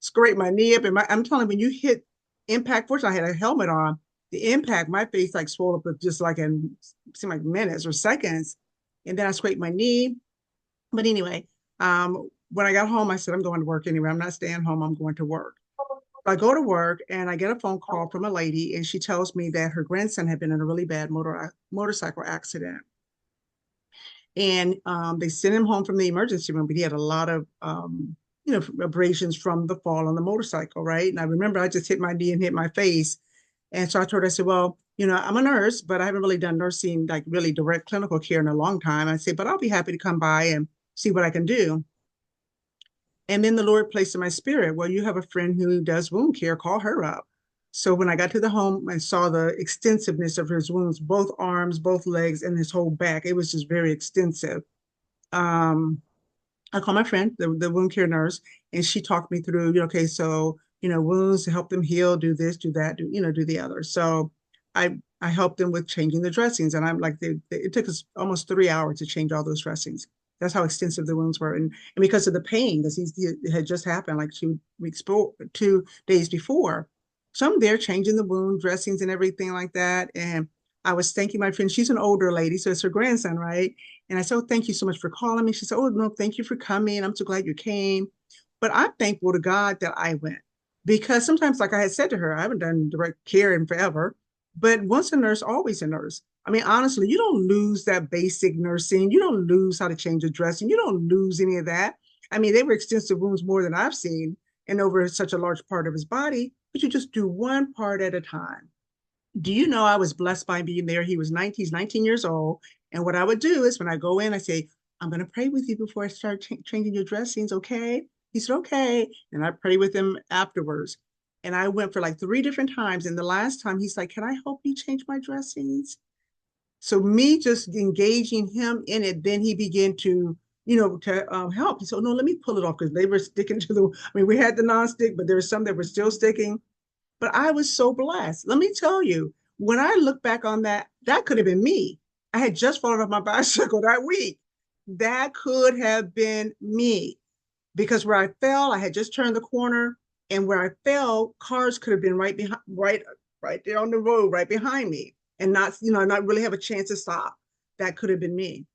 scraped my knee up. And I'm telling you, when you hit impact, fortunately, I had a helmet on. The impact, my face like swelled up with just like seemed like minutes or seconds. And then I scraped my knee. But anyway, when I got home, I said, I'm going to work anyway. I'm not staying home. I'm going to work. I go to work and I get a phone call from a lady, and she tells me that her grandson had been in a really bad motorcycle accident. And they sent him home from the emergency room, but he had a lot of, abrasions from the fall on the motorcycle, right? And I remember I just hit my knee and hit my face. And so I told her, I said, well, I'm a nurse, but I haven't really done nursing, like really direct clinical care in a long time. I said, but I'll be happy to come by and see what I can do. And then the Lord placed in my spirit, well, you have a friend who does wound care, call her up. So when I got to the home and saw the extensiveness of his wounds, both arms, both legs, and his whole back, it was just very extensive. I called my friend, the wound care nurse, and she talked me through, okay, so, wounds to help them heal, do this, do that, do the other. So I helped them with changing the dressings. And I'm like, it took us almost 3 hours to change all those dressings. That's how extensive the wounds were. And because of the pain, because it had just happened like 2 days before. So I'm there changing the wound dressings and everything like that. And I was thanking my friend. She's an older lady, so it's her grandson, right? And I said, oh, thank you so much for calling me. She said, oh, no, thank you for coming. I'm so glad you came. But I'm thankful to God that I went, because sometimes, like I had said to her, I haven't done direct care in forever. But once a nurse, always a nurse. I mean, honestly, you don't lose that basic nursing. You don't lose how to change a dressing. You don't lose any of that. I mean, they were extensive wounds more than I've seen and over such a large part of his body, but you just do one part at a time. Do you know I was blessed by being there? He's 19 years old. And what I would do is when I go in, I say, I'm going to pray with you before I start changing your dressings, okay? He said, okay. And I pray with him afterwards. And I went for like 3 different times. And the last time he's like, can I help you change my dressings? So me just engaging him in it, then he began to, help. He said, oh, no, let me pull it off, because they were sticking to we had the nonstick, but there's some that were still sticking. But I was so blessed. Let me tell you, when I look back on that, that could have been me. I had just fallen off my bicycle that week. That could have been me, because where I fell, I had just turned the corner, and where I fell, cars could have been right behind, right there on the road, right behind me, and not really have a chance to stop. That could have been me.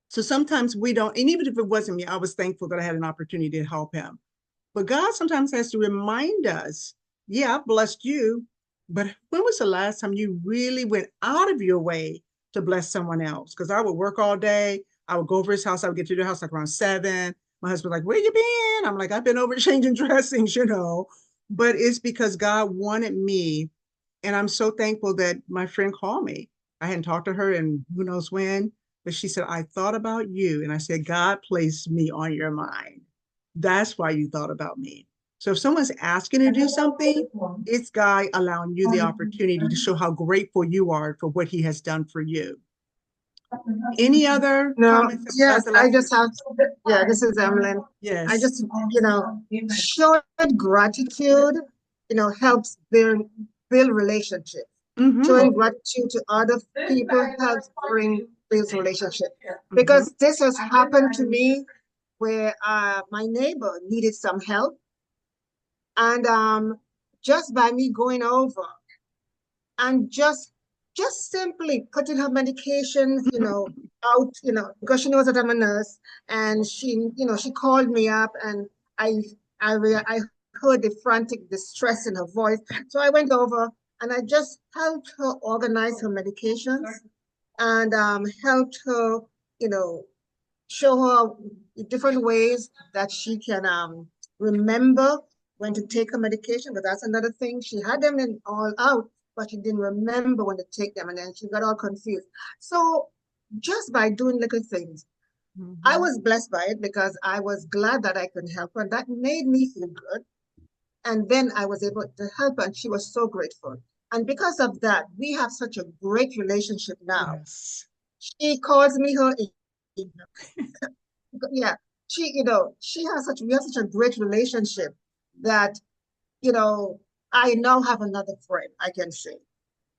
So sometimes we don't, and even if it wasn't me, I was thankful that I had an opportunity to help him. But God sometimes has to remind us, yeah, I've blessed you, but when was the last time you really went out of your way to bless someone else? Because I would work all day. I would go over his house. I would get to the house like around 7. My husband's like, where you been? I'm like, I've been over changing dressings, But it's because God wanted me. And I'm so thankful that my friend called me. I hadn't talked to her in who knows when, but she said, I thought about you. And I said, God placed me on your mind. That's why you thought about me. So if someone's asking you to do something, it's God allowing you the opportunity to show how grateful you are for what he has done for you. Any other No, comments yes, about the I last? just have, yeah, this is Emlyn. Yes. I just, showing gratitude, helps build relationships. Showing gratitude to other people helps build relationship. Because this has happened to me where my neighbor needed some help, and just by me going over and just simply putting her medications, out, because she knows that I'm a nurse, and she called me up, and I I heard the frantic distress in her voice. So I went over and I just helped her organize her medications, and helped her, you know, show her different ways that she can remember when to take her medication. But that's another thing. She had them in all out, but she didn't remember when to take them, and then she got all confused. So just by doing little things, I was blessed by it because I was glad that I could help her. And that made me feel good. And then I was able to help her, and she was so grateful. And because of that, we have such a great relationship now. Yes. She calls me her yeah, we have such a great relationship that, you know, I now have another friend, I can say.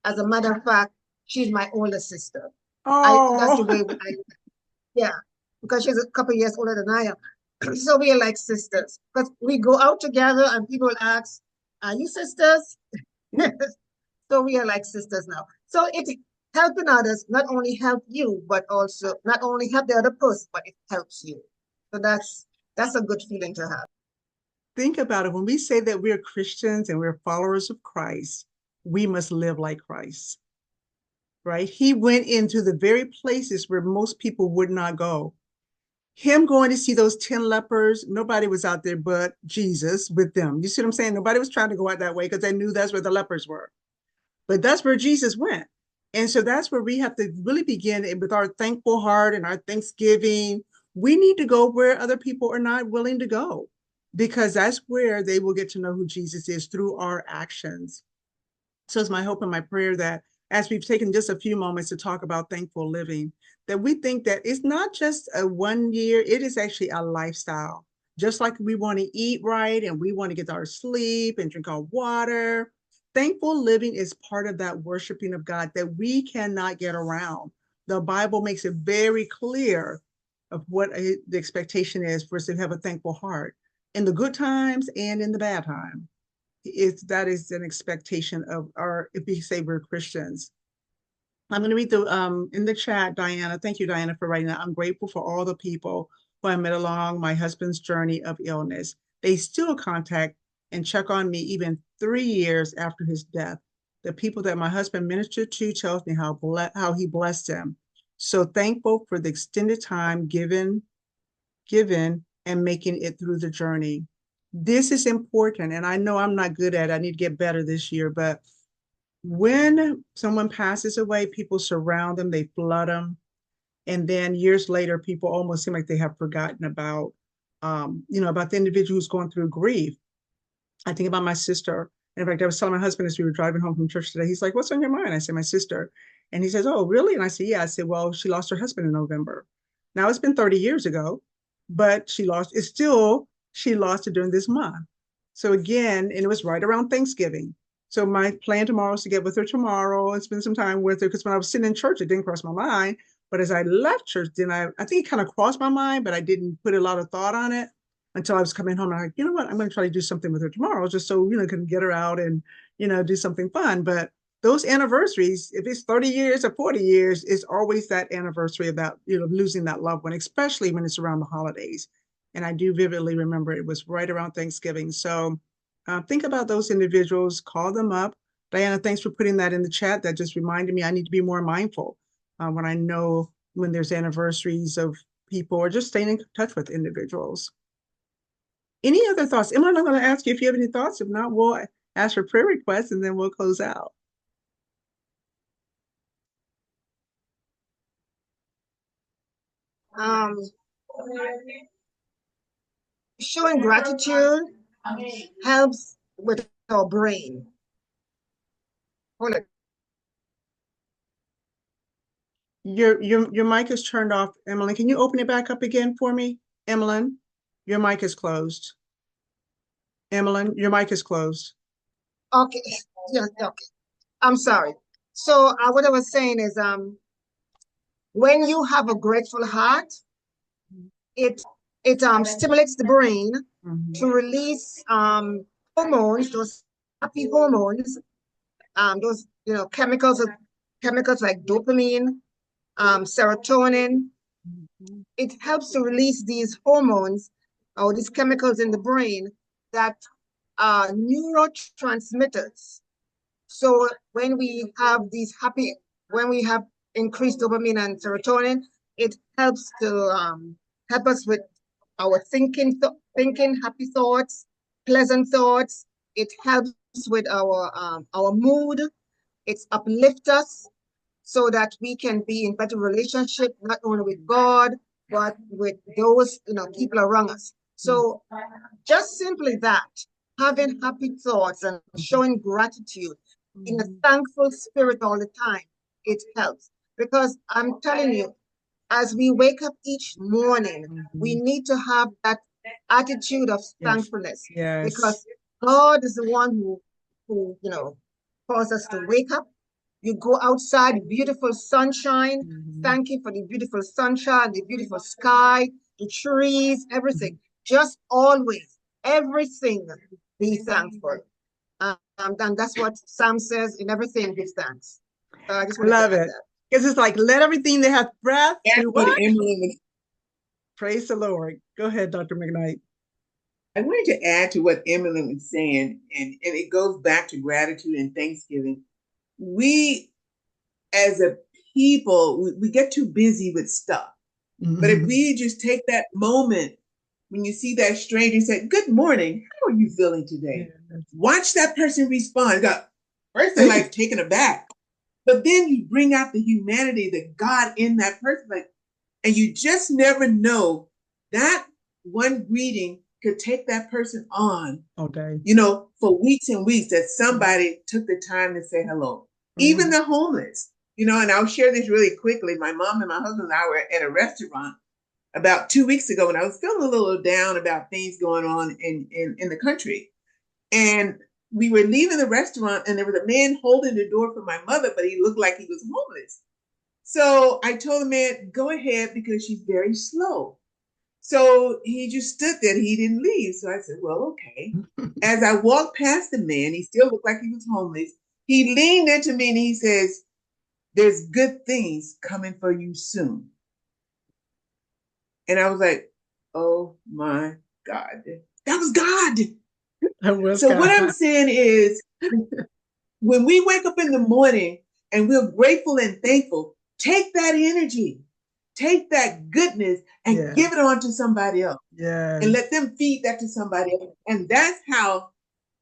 As a matter of fact, she's my older sister. That's the Oh, way yeah, because she's a couple years older than I am. So we are like sisters. Because we go out together and people ask, are you sisters? So we are like sisters now. So it helping others not only help you, but also not only help the other person, but it helps you. So that's a good feeling to have. think about it. When we say that we're Christians and we're followers of Christ, we must live like Christ, right? He went into the very places where most people would not go. Him going to see those 10 lepers, nobody was out there but Jesus with them. You see what I'm saying? Nobody was trying to go out that way because they knew that's where the lepers were. But that's where Jesus went. And so that's where we have to really begin with our thankful heart and our thanksgiving. We need to go where other people are not willing to go, because that's where they will get to know who Jesus is through our actions. So it's my hope and my prayer that as we've taken just a few moments to talk about thankful living, that we think that it's not just a 1 year, it is actually a lifestyle. Just like we want to eat right and we want to get our sleep and drink our water, thankful living is part of that worshiping of God that we cannot get around. The Bible makes it very clear of what the expectation is for us to have a thankful heart in the good times and in the bad times. That is an expectation of our, if we say we're Christians. I'm going to read the in the chat, Diana. Thank you, Diana, for writing that. I'm grateful for all the people who I met along my husband's journey of illness. They still contact and check on me even 3 years after his death. The people that my husband ministered to tells me how he blessed them. So thankful for the extended time given and making it through the journey. This is important, and I know I'm not good at it. I need to get better this year, but when someone passes away, people surround them, they flood them, and then years later, people almost seem like they have forgotten about the individual who's going through grief. I think about my sister. In fact, I was telling my husband as we were driving home from church today, he's like, "What's on your mind?" I said, "My sister." And he says, "Oh, really?" And I said, "Yeah." I said, "Well, she lost her husband in November. Now it's been 30 years ago, but she lost it during this month. So again, and it was right around Thanksgiving. So my plan tomorrow is to get with her tomorrow and spend some time with her. Because when I was sitting in church, it didn't cross my mind. But as I left church, then I think it kind of crossed my mind, but I didn't put a lot of thought on it until I was coming home. And I'm like, you know what? I'm going to try to do something with her tomorrow, just so can get her out and do something fun. But those anniversaries, if it's 30 years or 40 years, it's always that anniversary about losing that loved one, especially when it's around the holidays. And I do vividly remember it was right around Thanksgiving. So think about those individuals, call them up. Diana, thanks for putting that in the chat. That just reminded me I need to be more mindful when I know when there's anniversaries of people, or just staying in touch with individuals. Any other thoughts? Emma, I'm going to ask you if you have any thoughts. If not, we'll ask for prayer requests and then we'll close out. Um, Showing gratitude helps with our brain. Hold it. Your mic is turned off, Emily. Can you open it back up again for me? Emily, your mic is closed. Emily, your mic is closed. Okay. Yes, okay. I'm sorry. So what I was saying is when you have a grateful heart, it stimulates the brain to release hormones, those happy hormones, those chemicals like dopamine, serotonin. It helps to release these hormones or these chemicals in the brain that are neurotransmitters. So when we have increased dopamine and serotonin, it helps to help us with our thinking happy thoughts, pleasant thoughts. It helps with our mood. It uplifts us so that we can be in better relationship, not only with God, but with those people around us. So just simply that, having happy thoughts and showing gratitude in a thankful spirit all the time, it helps. Because I'm telling you, as we wake up each morning, we need to have that attitude of thankfulness. Yes. Because God is the one who caused us to wake up. You go outside, beautiful sunshine. Thank you for the beautiful sunshine, the beautiful sky, the trees, everything. Just always, everything, be thankful. And that's what Sam says, in everything, give thanks. I just love it. Because it's like, let everything that hath breath do what? Praise the Lord. Go ahead, Dr. McKnight. I wanted to add to what Emily was saying, and it goes back to gratitude and Thanksgiving. We, as a people, we get too busy with stuff. But if we just take that moment when you see that stranger and say, good morning, how are you feeling today? Watch that person respond. First, they're like taken aback. But then you bring out the humanity, the God in that person. And you just never know that one greeting could take that person on, for weeks and weeks, that somebody took the time to say hello. Even the homeless, and I'll share this really quickly. My mom and my husband and I were at a restaurant about 2 weeks ago, and I was feeling a little down about things going on in the country. And we were leaving the restaurant, and there was a man holding the door for my mother, but he looked like he was homeless. So I told the man, go ahead, because she's very slow. So he just stood there. He didn't leave. So I said, well, okay. As I walked past the man, he still looked like he was homeless. He leaned into me and he says, there's good things coming for you soon. And I was like, oh my God. That was God. So what I'm saying is, when we wake up in the morning and we're grateful and thankful, take that energy, take that goodness and give it on to somebody else. And let them feed that to somebody else. And that's how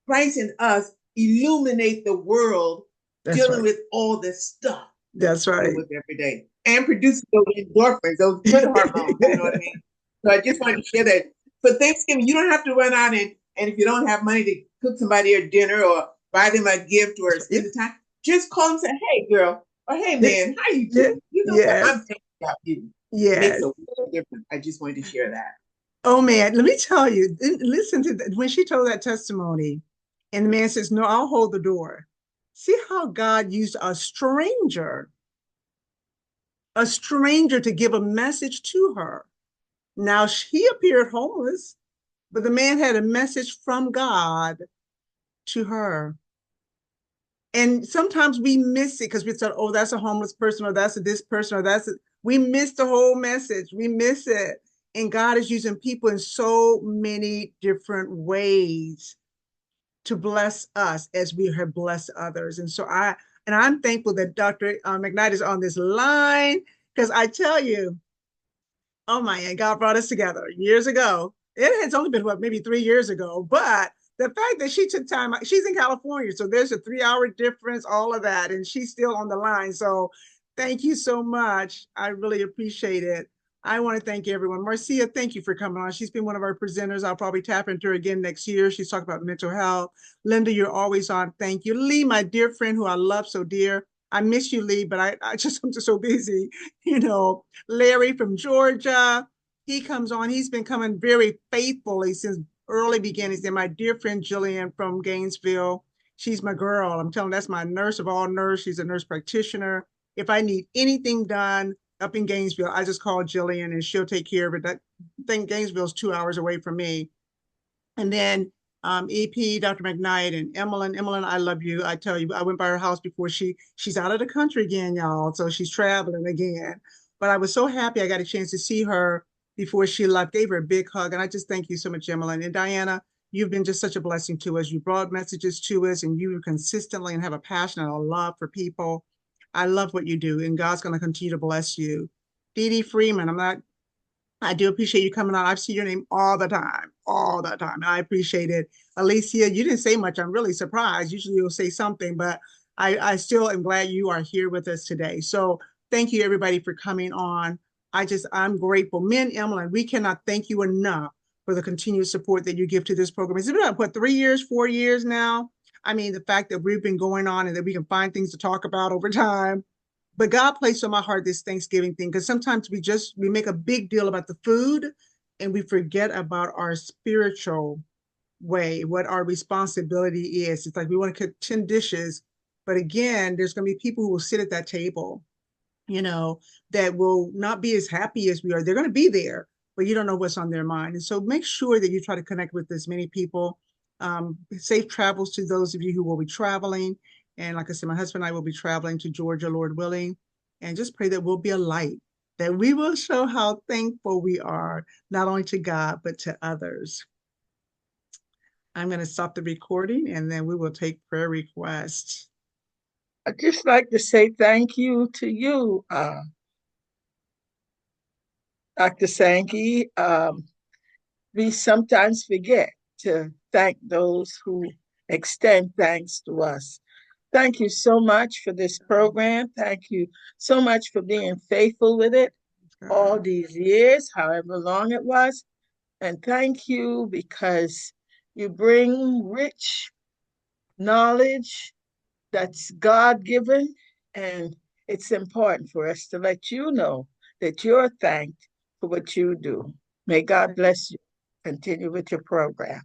Christ and us illuminate the world, dealing with all this stuff. That's right. With every day. And producing those endorphins, those good hormones, you know what I mean? So I just wanted to share that. For Thanksgiving, you don't have to run out and if you don't have money to cook somebody a dinner or buy them a gift or spend the time, just call them and say, hey, girl, or hey, man, how you doing? You know what? I'm thinking about you. It makes a world difference. I just wanted to share that. Oh, man, let me tell you, listen to that. When she told that testimony, and the man says, no, I'll hold the door. See how God used a stranger to give a message to her. Now, she appeared homeless, but the man had a message from God to her. And sometimes we miss it because we thought, oh, that's a homeless person, or that's this person, or we miss the whole message. We miss it. And God is using people in so many different ways to bless us as we have blessed others. And so I'm thankful that Dr. McKnight is on this line, because I tell you, oh my, God brought us together years ago. It has only been, maybe 3 years ago, but the fact that she took time, she's in California, so there's a 3-hour difference, all of that, and she's still on the line. So thank you so much. I really appreciate it. I want to thank everyone. Marcia, thank you for coming on. She's been one of our presenters. I'll probably tap into her again next year. She's talking about mental health. Linda, you're always on. Thank you. Lee, my dear friend who I love so dear, I miss you, Lee, but I'm just so busy. You know, Larry from Georgia, he comes on. He's been coming very faithfully since early beginnings. And my dear friend Jillian from Gainesville, she's my girl. I'm telling you, that's my nurse of all nurses. She's a nurse practitioner. If I need anything done up in Gainesville, I just call Jillian and she'll take care of it. I think Gainesville's 2 hours away from me. And then EP, Dr. McKnight, and Emmeline. Emmeline, I love you. I tell you, I went by her house before she's out of the country again, y'all. So she's traveling again. But I was so happy I got a chance to see her before she left, gave her a big hug. And I just thank you so much, Emmeline. And Diana, you've been just such a blessing to us. You brought messages to us and you consistently and have a passion and a love for people. I love what you do, and God's going to continue to bless you. Dee Dee Freeman, I do appreciate you coming on. I see your name all the time, all the time. I appreciate it. Alicia, you didn't say much. I'm really surprised. Usually you'll say something, but I still am glad you are here with us today. So thank you everybody for coming on. I'm grateful. Me and Emmeline, we cannot thank you enough for the continued support that you give to this program. It's been about, 3 years, 4 years now? I mean, the fact that we've been going on and that we can find things to talk about over time. But God placed on my heart this Thanksgiving thing, because sometimes we make a big deal about the food and we forget about our spiritual way, what our responsibility is. It's like we want to cook 10 dishes, but again, there's going to be people who will sit at that table, that will not be as happy as we are. They're going to be there, but you don't know what's on their mind. And so make sure that you try to connect with as many people. Safe travels to those of you who will be traveling. And like I said, my husband and I will be traveling to Georgia, Lord willing, and just pray that we'll be a light, that we will show how thankful we are, not only to God, but to others. I'm going to stop the recording and then we will take prayer requests. I'd just like to say thank you to you, Dr. Sankey. We sometimes forget to thank those who extend thanks to us. Thank you so much for this program. Thank you so much for being faithful with it all these years, however long it was. And thank you because you bring rich knowledge that's God-given, and it's important for us to let you know that you're thanked for what you do. May God bless you. Continue with your program.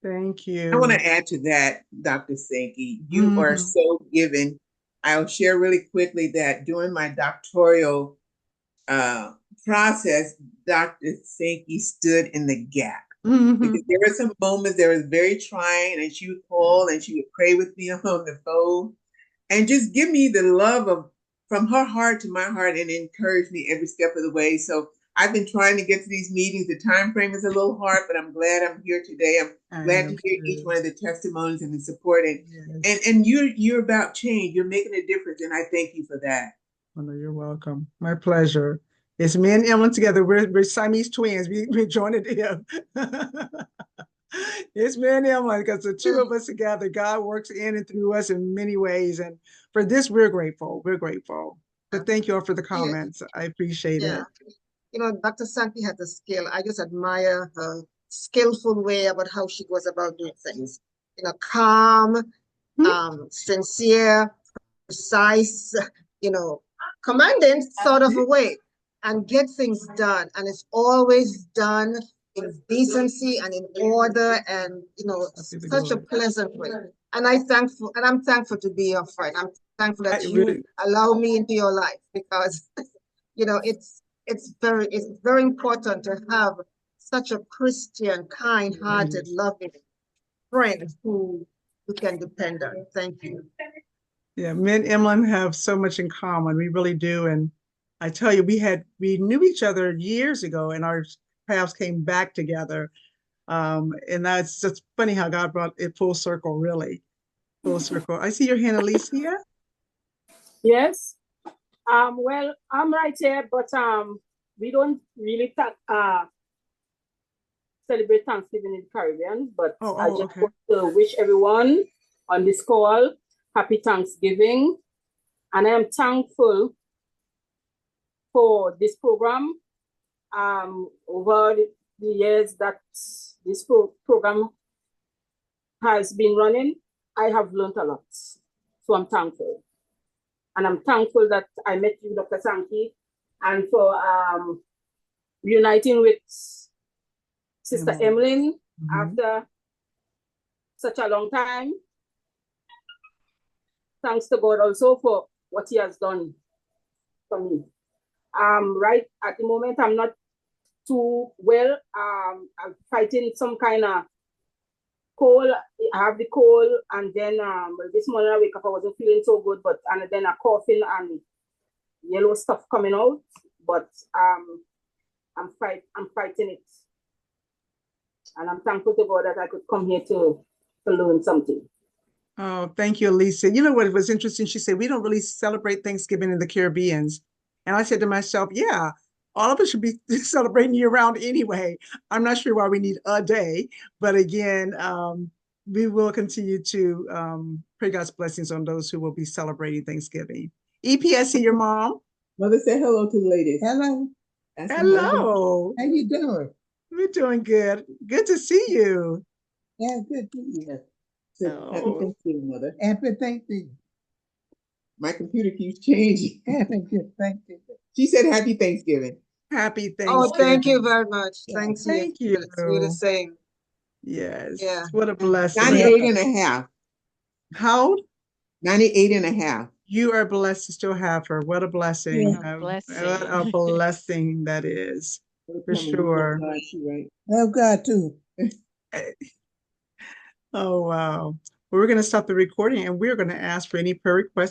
Thank you. I want to add to that, Dr. Sankey. You are so given. I'll share really quickly that during my doctoral process, Dr. Sankey stood in the gap. Because there were some moments that was very trying, and she would call and she would pray with me on the phone and just give me the love from her heart to my heart and encourage me every step of the way. So I've been trying to get to these meetings. The time frame is a little hard, but I'm glad I'm here today. I'm glad to hear each one of the testimonies and the support. And you're about change. You're making a difference, and I thank you for that. Oh, no, you're welcome. My pleasure. It's me and Emmeline together. We're Siamese twins. We joined it here. It's me and Emmeline, because the two of us together, God works in and through us in many ways. And for this, we're grateful. We're grateful. But thank you all for the comments. I appreciate it. Dr. Sankey had the skill. I just admire her skillful way about how she goes about doing things. Calm, sincere, precise, commanding sort of a way, and get things done. And it's always done in decency and in order, and such a pleasant way. And I'm thankful to be your friend. I'm thankful that you allow me into your life, because it's very important to have such a Christian, kind-hearted, loving friend who you can depend on. Thank you. Yeah, me and Emmeline have so much in common. We really do. And I tell you, we knew each other years ago, and our paths came back together. And that's just funny how God brought it full circle, really. Full circle. I see your hand, Alicia. Yes. Well, I'm right here, but we don't really celebrate Thanksgiving in the Caribbean, but I just want to wish everyone on this call happy Thanksgiving. And I am thankful for this program. Over the years that this program has been running, I have learned a lot. So I'm thankful. And I'm thankful that I met you, Dr. Sankey, and for reuniting with Sister Emmeline after such a long time. Thanks to God also for what he has done for me. Right at the moment, I'm not too well. I'm fighting some kind of cold. I have the cold, and then this morning I wake up, I wasn't feeling so good, and then a coughing and yellow stuff coming out. But I'm fighting it, and I'm thankful to God that I could come here to learn something. Oh, thank you, Elisa. You know what was interesting? She said, we don't really celebrate Thanksgiving in the Caribbeans. And I said to myself, yeah, all of us should be celebrating year round anyway. I'm not sure why we need a day, but again, we will continue to pray God's blessings on those who will be celebrating Thanksgiving. EPS, your mom. Mother, say hello to the ladies. Hello. Hello. How you doing? We're doing good. Good to see you. Yeah, good to see you. Happy Thanksgiving, Mother. Happy Thanksgiving. My computer keeps changing. Happy Thanksgiving. She said happy Thanksgiving. Happy Thanksgiving. Oh, thank you very much. Thanks. Thank you. We're the same. Yes. Yeah. What a blessing. 98 and a half. How old? 98 and a half. You are blessed to still have her. What a blessing. Yeah. What a blessing that is. For sure. Love God too. Oh, wow. Well, we're going to stop the recording and we're going to ask for any prayer requests